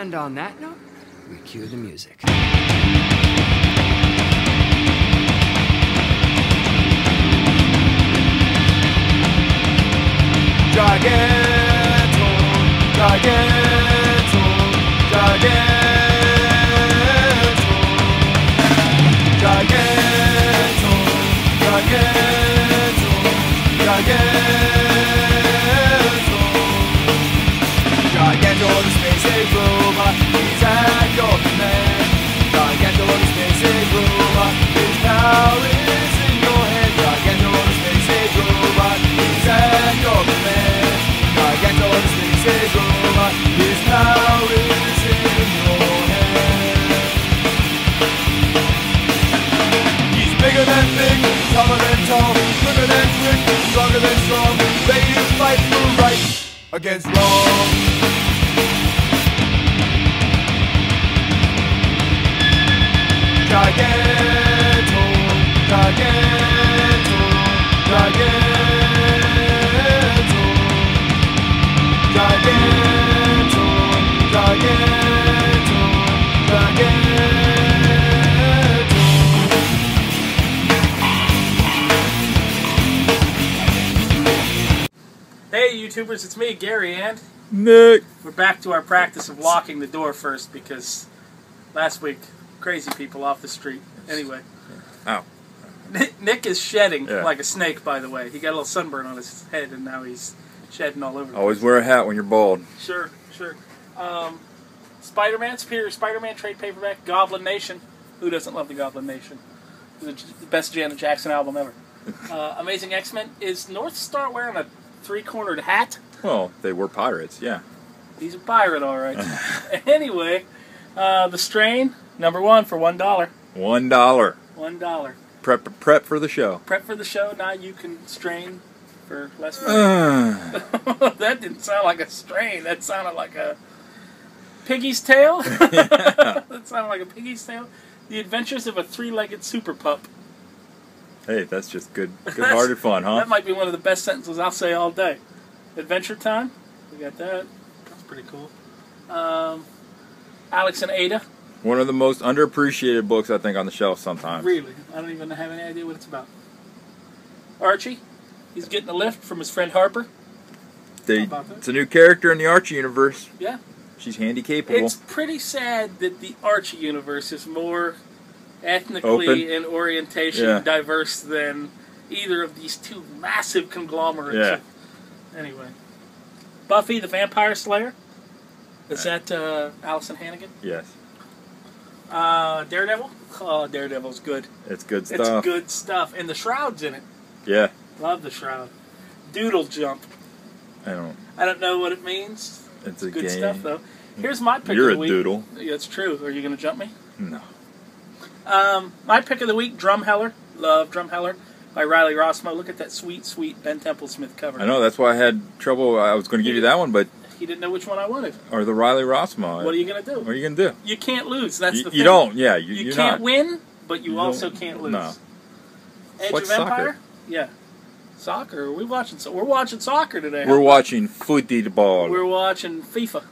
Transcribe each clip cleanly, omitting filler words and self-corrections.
And on that note, we cue the music. Giganto, Giganto, Giganto, Giganto, Giganto, Giganto, Giganto, the space age robot, he's at your command. Giganto, the space age robot, his power is in your hand. Giganto, the space age robot, he's at your command. Giganto, the space age robot, his power is in your hand. He's bigger than big, taller than tall, quicker than quick, stronger than strong, ready to fight for right against wrong. Giganto, Giganto, Giganto, Giganto, Giganto, Giganto. Hey YouTubers, it's me, Gary, and Nick. we're back to our practice of locking the door first because last week, crazy people off the street. Anyway. Ow. Nick is shedding Yeah. like a snake, by the way. He got a little sunburn on his head and now he's shedding all over. Always wear a hat when you're bald. Sure, sure. Spider-Man, Superior Spider-Man trade paperback, Goblin Nation. Who doesn't love the Goblin Nation? It's the best Janet Jackson album ever. Amazing X-Men. Is North Star wearing a three-cornered hat? Well, they were pirates, yeah. He's a pirate, all right. Anyway, The Strain, #1 for $1. $1. $1. Prep for the show. Prep for the show. Now you can strain for less money. That didn't sound like a strain. That sounded like a piggy's tail. That sounded like a piggy's tail. The Adventures of a Three-Legged Super Pup. Hey, that's just good-hearted fun, huh? That might be one of the best sentences I'll say all day. Adventure Time. We got that. That's pretty cool. Alex and Ada. One of the most underappreciated books, I think, on the shelf sometimes. Really? I don't even have any idea what it's about. Archie. He's getting a lift from his friend Harper. It's a new character in the Archie universe. Yeah. She's handy capable. It's pretty sad that the Archie universe is more ethnically Open. and orientation diverse than either of these two massive conglomerates. Yeah. Anyway. Buffy the Vampire Slayer. Is that Allison Hannigan? Yes. Daredevil? Oh, Daredevil's good. It's good stuff. It's good stuff. And the Shroud's in it. Yeah. Love the Shroud. Doodle Jump. I don't know what it means. It's a good game. stuff, though. Here's my pick You're of the week. a doodle. Yeah, it's true. Are you going to jump me? No. My pick of the week, Drumheller. Love Drumheller by Riley Rossmo. Look at that sweet, sweet Ben Templesmith cover. I know, that's why I had trouble. I was going to give you that one, but... He didn't know which one I wanted. Or the Riley Rossmo. What are you going to do? What are you going to do? You can't lose. That's the thing. You don't, yeah. You You're can't not. win, but you also can't lose. No. Edge Like of Empire? soccer. Yeah. Soccer? Are we watching? We're watching soccer today. We're watching football. We're watching FIFA.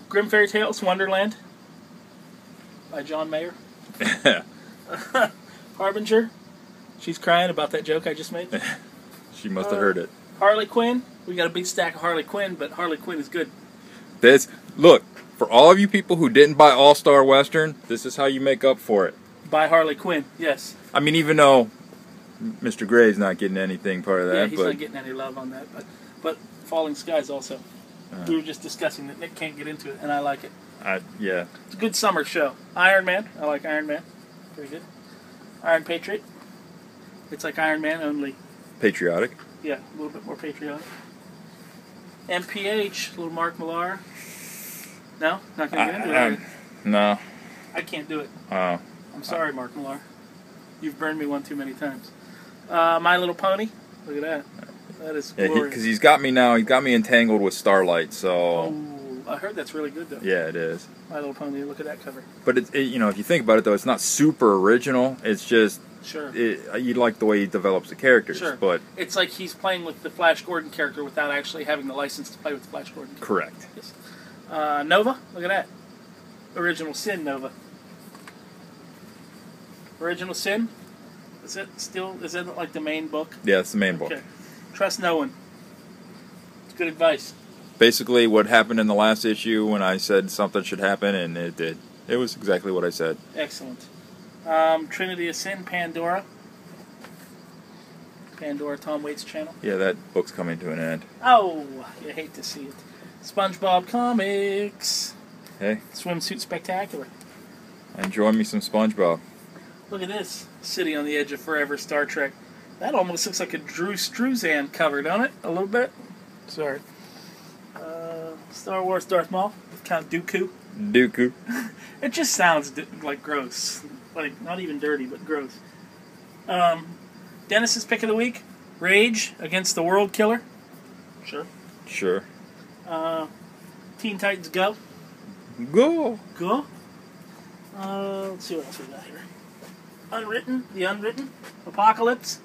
Grim Fairy Tales Wonderland by John Mayer. Harbinger. She's crying about that joke I just made. She must have heard it. Harley Quinn. We got a big stack of Harley Quinn, but Harley Quinn is good. Look, for all of you people who didn't buy All-Star Western, this is how you make up for it. By Harley Quinn, yes. I mean, even though Mr. Gray's not getting anything part of that. Yeah, he's not getting any love on that. But Falling Skies also. We were just discussing that Nick can't get into it, and I like it. Yeah. It's a good summer show. Iron Man. I like Iron Man. Very good. Iron Patriot. It's like Iron Man, only... Patriotic. Yeah, a little bit more patriotic. MPH, little Mark Millar. No? Not going to get into it? No. I can't do it. Oh. I'm sorry, Mark Millar. You've burned me one too many times. My Little Pony. Look at that. That is glorious. Because he's got me now. He's got me entangled with Starlight. So. Oh, I heard that's really good though. Yeah, it is. My Little Pony. Look at that cover. But you know, if you think about it though, it's not super original. It's just Sure. You like the way he develops the characters, Sure. but It's like he's playing with the Flash Gordon character without actually having the license to play with the Flash Gordon character. correct. Yes. Nova, look at that. Original Sin Nova. Original Sin? Is it like the main book? Yeah, it's the main book. Okay. Trust no one. It's good advice. Basically, what happened in the last issue when I said something should happen, and it did. It was exactly what I said. Excellent. Trinity of Sin, Pandora. Pandora, Tom Waits' channel. Yeah, that book's coming to an end. Oh, you hate to see it. SpongeBob Comics. Hey, Swimsuit Spectacular. enjoy me some SpongeBob. Look at this. City on the Edge of Forever, Star Trek. That almost looks like a Drew Struzan cover, don't it? A little bit? Sorry. Star Wars Darth Maul with Count Dooku. Dooku. It just sounds like gross. Like, not even dirty, but gross. Dennis's pick of the week. Rage Against the World Killer. Sure. Sure. Teen Titans Go. Go. Go. Let's see what else we got here. Unwritten. The Unwritten. Apocalypse.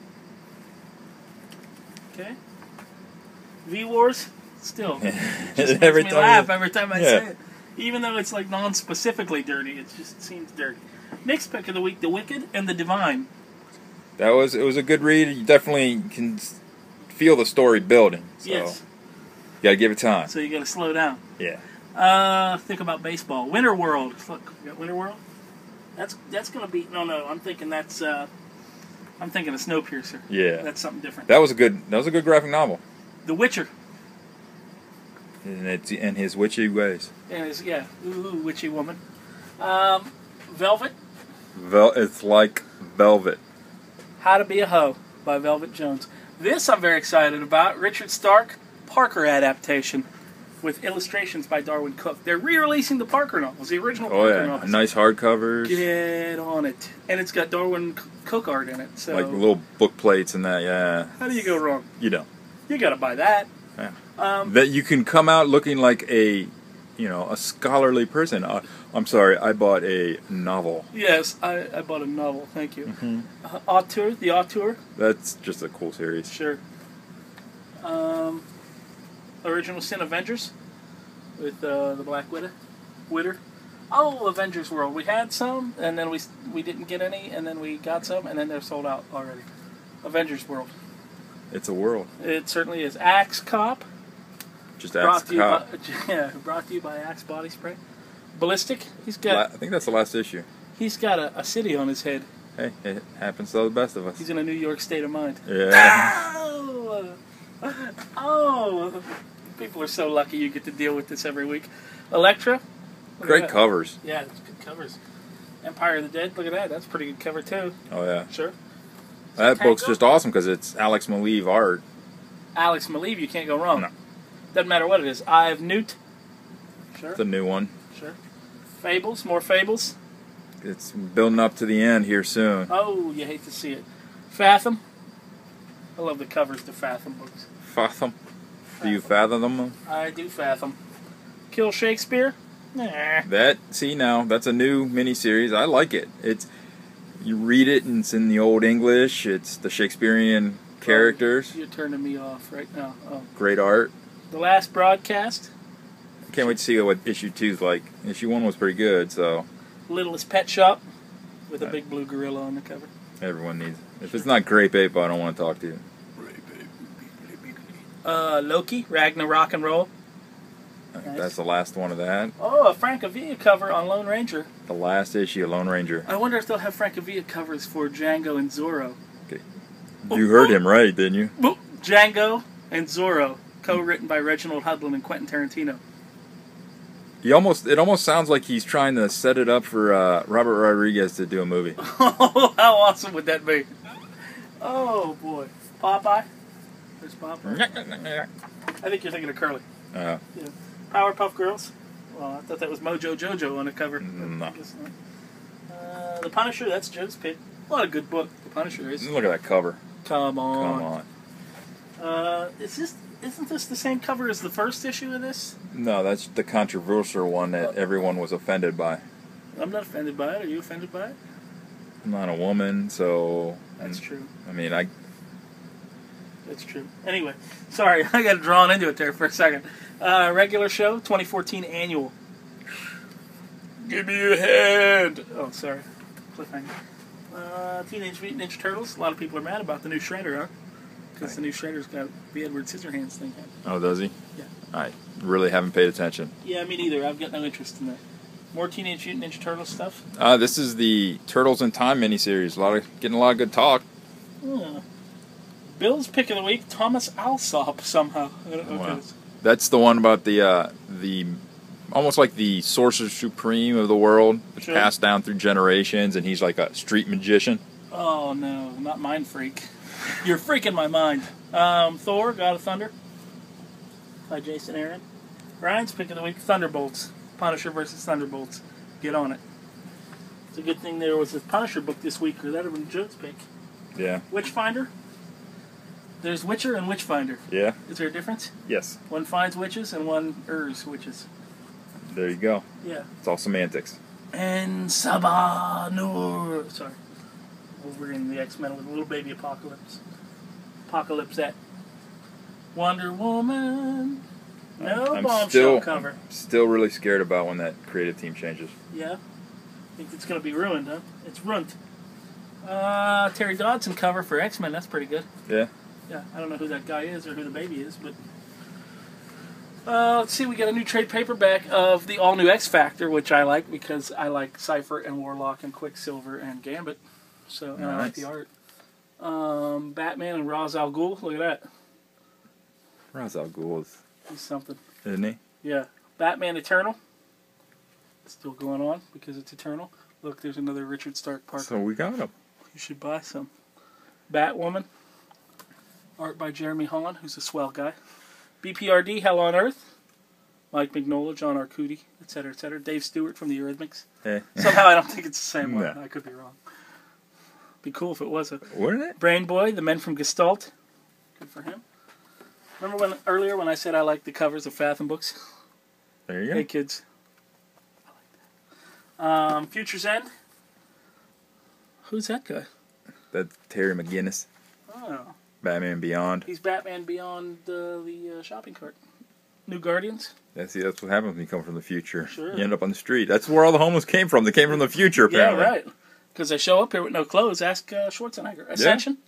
Okay. V-Wars. Still. It just makes me laugh every time I say it. Even though it's like non-specifically dirty, it just seems dirty. Next pick of the week, The Wicked and the Divine. It was a good read. You definitely can feel the story building. So Yes. you gotta give it time. So you gotta slow down. Yeah. Think about baseball. Winter World. Look, we got Winter World. That's gonna be I'm thinking I'm thinking of Snowpiercer. Yeah. That's something different. That was a good graphic novel. The Witcher. And it's in his witchy ways. And it's, ooh, witchy woman. Velvet. It's like velvet. How to Be a Hoe by Velvet Jones. This I'm very excited about. Richard Stark Parker adaptation with illustrations by Darwin Cook. They're re-releasing the Parker novels, the original Parker novels. Nice hardcovers. Get on it. And it's got Darwin Cook art in it. So like little book plates and that, yeah. how do you go wrong? You don't. You gotta buy that. Yeah. That you can come out looking like a scholarly person. I'm sorry, I bought a novel. Yes, I bought a novel. Thank you. Mm-hmm. Auteur, the Auteur. That's just a cool series. Sure. Original Sin Avengers with the Black Widow. Oh, Avengers World. We had some, and then we didn't get any, and then we got some, and then they're sold out already. Avengers World. It's a world. It certainly is. Axe Cop. Just Axe Cop. Brought to you by Axe Body Spray. Ballistic. I think that's the last issue. He's got a city on his head. Hey, it happens to the best of us. He's in a New York state of mind. Yeah. Oh! People are so lucky you get to deal with this every week. Elektra. Great covers. Yeah, it's good covers. Empire of the Dead. Look at that. That's a pretty good cover too. Oh yeah. Sure. That book's just awesome because it's Alex Maleev art. Alex Maleev, you can't go wrong. No. Doesn't matter what it is. Eye of Newt. Sure. It's a new one. Sure. Fables. More Fables. It's building up to the end here soon. Oh, you hate to see it. Fathom. I love the covers to Fathom books. Fathom. Do you fathom them? I do fathom. Kill Shakespeare? Nah. That's a new miniseries. I like it. You read it and it's in the old English. It's the Shakespearean characters. You're turning me off right now. Oh. Great art. The Last Broadcast? Can't wait to see what issue 2's like. Issue 1 was pretty good, so. Littlest Pet Shop with a big blue gorilla on the cover. Everyone needs it. If it's not Grape Ape, I don't want to talk to you. Loki, Ragnarok and Roll. Nice. That's the last one of that. Oh, a Francavilla cover on Lone Ranger. The last issue of Lone Ranger. I wonder if they'll have Francavilla covers for Django and Zora. Okay. You heard him right, didn't you? Django and Zora, co-written by Reginald Hudlin and Quentin Tarantino. It almost sounds like he's trying to set it up for Robert Rodriguez to do a movie. Oh, how awesome would that be? Oh, boy. Popeye? There's Popeye. I think you're thinking of Curly. Yeah. Powerpuff Girls? Well, I thought that was Mojo Jojo on the cover. No. I guess not. The Punisher, that's Joe's pick. What a good book, The Punisher is. Look at that cover. Come on. Come on. Isn't this the same cover as the first issue of this? No, that's the controversial one that everyone was offended by. I'm not offended by it. Are you offended by it? I'm not a woman, so... That's true. I mean, That's true. Anyway, sorry, I got drawn into it there for a second. Regular show, 2014 annual. Give me your hand. Oh, sorry. Cliffhanger. Teenage Mutant Ninja Turtles. A lot of people are mad about the new Shredder, huh? Because the new Shredder's got the Edward Scissorhands thing. Oh, does he? Yeah. I really haven't paid attention. Yeah, me neither. I've got no interest in that. More Teenage Mutant Ninja Turtles stuff? This is the Turtles in Time miniseries. Getting a lot of good talk. Bill's pick of the week, Thomas Alsop, somehow. I don't know what that is. That's the one about the almost like the sorcerer supreme of the world. It's passed down through generations, and he's like a street magician. Oh, no, not Mind Freak. You're freaking my mind. Thor, God of Thunder, by Jason Aaron. Ryan's pick of the week, Thunderbolts. Punisher versus Thunderbolts. Get on it. It's a good thing there was a Punisher book this week, or that would have been Joe's pick. Yeah. Witchfinder. There's Witcher and Witchfinder. Yeah. Is there a difference? Yes. One finds witches and one errs witches. There you go. Yeah. It's all semantics. And Sabanur. Sorry. Over in the X-Men with little baby Apocalypse. Apocalypse. Wonder Woman. No I'm bombshell cover. Still really scared about when that creative team changes. Yeah? Think it's going to be ruined, huh? It's ruined. Terry Dodson cover for X-Men. That's pretty good. Yeah. Yeah, I don't know who that guy is or who the baby is, but... let's see, we got a new trade paperback of the all-new XFactor, which I like because I like Cypher and Warlock and Quicksilver and Gambit. So, and I like the art. Batman and Ra's al Ghul, look at that. Ra's al Ghul is... He's something. Isn't he? Yeah. Batman Eternal. Still going on because it's Eternal. Look, there's another Richard Stark Parker. So we got him. You should buy some. Batwoman. Art by Jeremy Hahn, who's a swell guy. BPRD, Hell on Earth. Mike Mignola, John Arcudi, etc., etc. Dave Stewart from the Eurythmics. Hey. Somehow I don't think it's the same one. No. I could be wrong. Be cool if it was. Wouldn't it? Brain Boy, The Men from Gestalt. Good for him. Remember earlier when I said I like the covers of Fathom books? There you go. Hey, kids. I like that. Future's End. Who's that guy? That's Terry McGinnis. Oh. Batman Beyond. He's Batman Beyond the shopping cart. New Guardians. Yeah, see, that's what happens when you come from the future. Sure. You end up on the street. That's where all the homeless came from. They came from the future, apparently. Yeah, right. Because they show up here with no clothes. Ask Schwarzenegger. Ascension.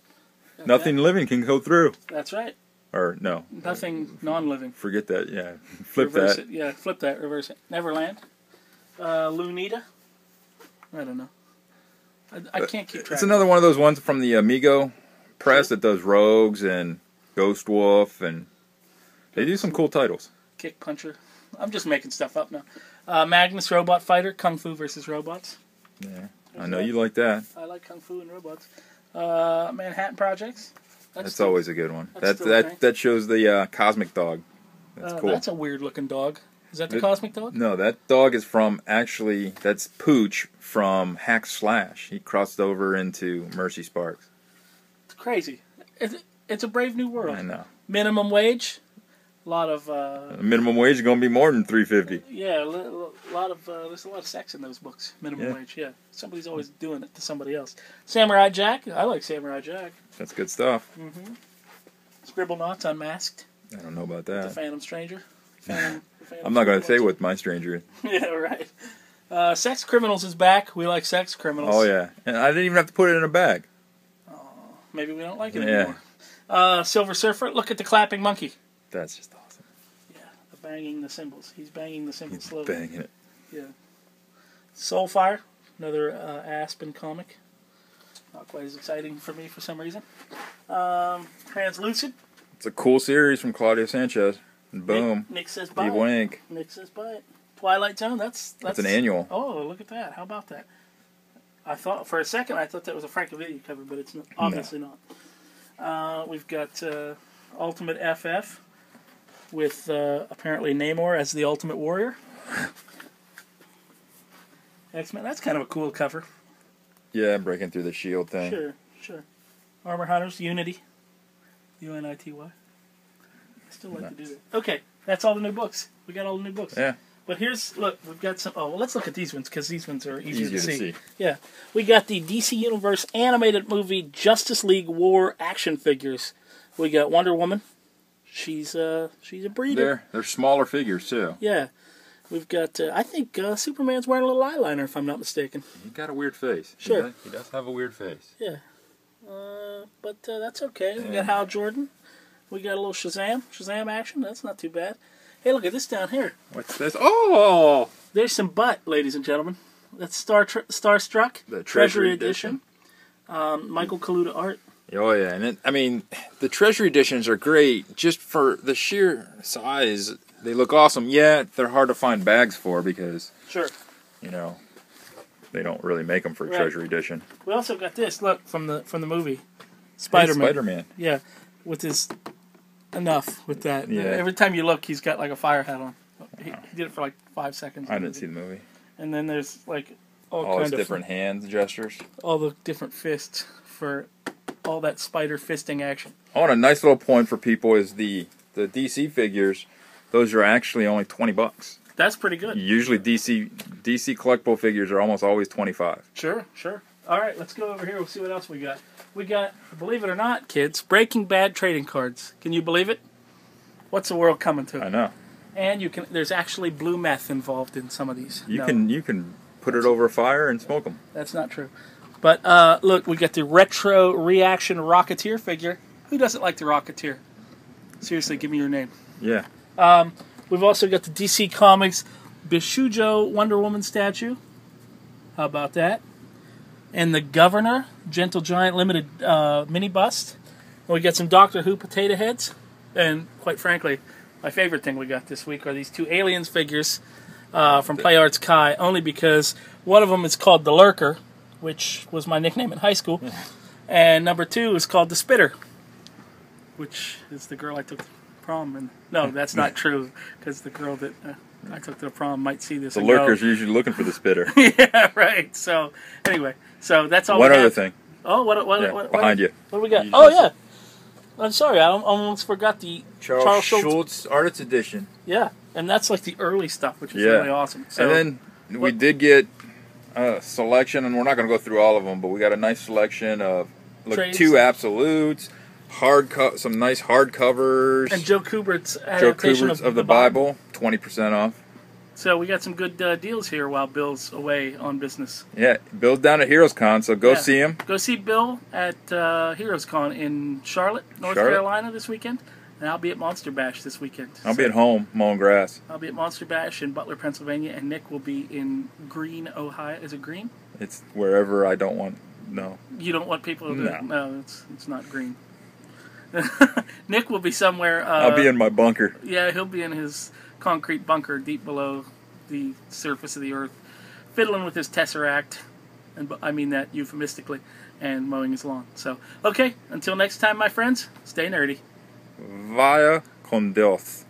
Yeah. Nothing living can go through. That's right. Or, no. Nothing non-living. Forget that, yeah. Flip reverse that. It. Yeah, flip that, reverse it. Neverland. Luminita. I don't know. I can't keep track. It's another one of those ones from the Amigo press that does Rogues and Ghost Wolf, and they do some cool titles. Kick Puncher. I'm just making stuff up now. Magnus Robot Fighter, Kung Fu versus Robots. Yeah, I know you like that. I like Kung Fu and robots. Manhattan Projects. That's always a good one. That That shows the Cosmic Dog. That's cool. That's a weird looking dog. Is that the Cosmic Dog? No, that dog is from, actually, that's Pooch from Hack Slash. He crossed over into Mercy Sparks. It's crazy. It's a brave new world. I know. Minimum wage. A lot of... minimum wage is going to be more than $3.50. Yeah, there's a lot of sex in those books. Minimum wage, yeah. Somebody's always doing it to somebody else. Samurai Jack. I like Samurai Jack. That's good stuff. Mm-hmm. Scribble Knots Unmasked. I don't know about The that. Phantom Stranger. I'm not going to say what my stranger is. Yeah, right. Sex Criminals is back. We like Sex Criminals. Oh, yeah. And I didn't even have to put it in a bag. Oh, maybe we don't like it anymore. Silver Surfer. Look at the clapping monkey. That's just awesome. Yeah, banging the cymbals. He's banging the cymbals slowly. Banging it. Yeah. Soulfire. Another Aspen comic. Not quite as exciting for me for some reason. Translucid. It's a cool series from Claudio Sanchez. And boom. Nick says buy Evil it. Inc. Nick says buy it. Twilight Zone. That's an annual. Oh, look at that. How about that? I thought for a second I thought that was a Francovidia cover, but it's not, obviously not. We've got Ultimate FF with apparently Namor as the Ultimate Warrior. X-Men. That's kind of a cool cover. Yeah, breaking through the shield thing. Sure. Armor Hunters, Unity. UNITY. I still like to do that. Okay, that's all the new books. We got all the new books. Yeah. But look, we've got some. Oh, well, let's look at these ones because these ones are easier to see. see. Yeah, we got the DC Universe animated movie Justice League War action figures. We got Wonder Woman. She's a breeder. They're smaller figures too. Yeah, we've got. I think Superman's wearing a little eyeliner, if I'm not mistaken. He got a weird face. Sure, he does have a weird face. Yeah, but that's okay. We got Hal Jordan. We got a little Shazam action. That's not too bad. Hey, look at this down here. What's this? Oh! There's some butt, ladies and gentlemen. That's Starstruck. The Treasury Edition. Michael Kaluta art. Oh, yeah. And the Treasury Editions are great just for the sheer size. They look awesome. Yeah, they're hard to find bags for because, Sure. They don't really make them for Treasury Edition. We also got this, look, from the movie. Spider-Man. Hey, Spider-Man. Yeah, with his... Enough with that. Yeah. Every time you look, he's got like a fire hat on. He did it for like 5 seconds. I didn't see the movie. And then there's like all his different hand gestures. All the different fists for all that spider fisting action. Oh, and a nice little point for people is the DC figures. Those are actually only $20. That's pretty good. Usually DC collectible figures are almost always $25. Sure. All right, let's go over here. We'll see what else we got. We got, believe it or not, kids, Breaking Bad trading cards. Can you believe it? What's the world coming to? I know. And there's actually blue meth involved in some of these. You can put it over a fire and smoke them. That's not true. But look, we got the retro reaction Rocketeer figure. Who doesn't like the Rocketeer? Seriously, give me your name. Yeah. We've also got the DC Comics Bishujo Wonder Woman statue. How about that? And the Governor, Gentle Giant Limited mini bust. And we got some Doctor Who potato heads. And quite frankly, my favorite thing we got this week are these 2 Aliens figures from Play Arts Kai, only because one of them is called the Lurker, which was my nickname in high school. And number 2 is called the Spitter, which is the girl I took to prom. And no, that's not true, because the girl that I took to the prom might see this. The Lurkers are usually looking for the Spitter. Yeah, right. So, anyway, that's all One we other have. thing. Oh, what behind you. What do we got? Oh, yeah. I'm sorry, I almost forgot the Charles Schultz Artist Edition. Yeah, and that's like the early stuff, which is really awesome. So, and then we did get a selection, and we're not going to go through all of them, but we got a nice selection of 2 Absolutes, some nice hardcovers, and Joe Kubert's adaptation of the Bible, 20% off. So we got some good deals here while Bill's away on business. Yeah, Bill's down at Heroes Con, so go see him. Go see Bill at Heroes Con in Charlotte, North Carolina this weekend. And I'll be at Monster Bash this weekend. I'll be at home mowing grass. I'll be at Monster Bash in Butler, Pennsylvania, and Nick will be in Greene, Ohio. Is it Greene? It's wherever I don't want. No. You don't want people to... No. No, it's not Greene. Nick will be somewhere... I'll be in my bunker. Yeah, he'll be in his concrete bunker deep below the surface of the earth, fiddling with his Tesseract, and I mean that euphemistically, and mowing his lawn. So, okay, until next time, my friends, stay nerdy. Vaya con Dios.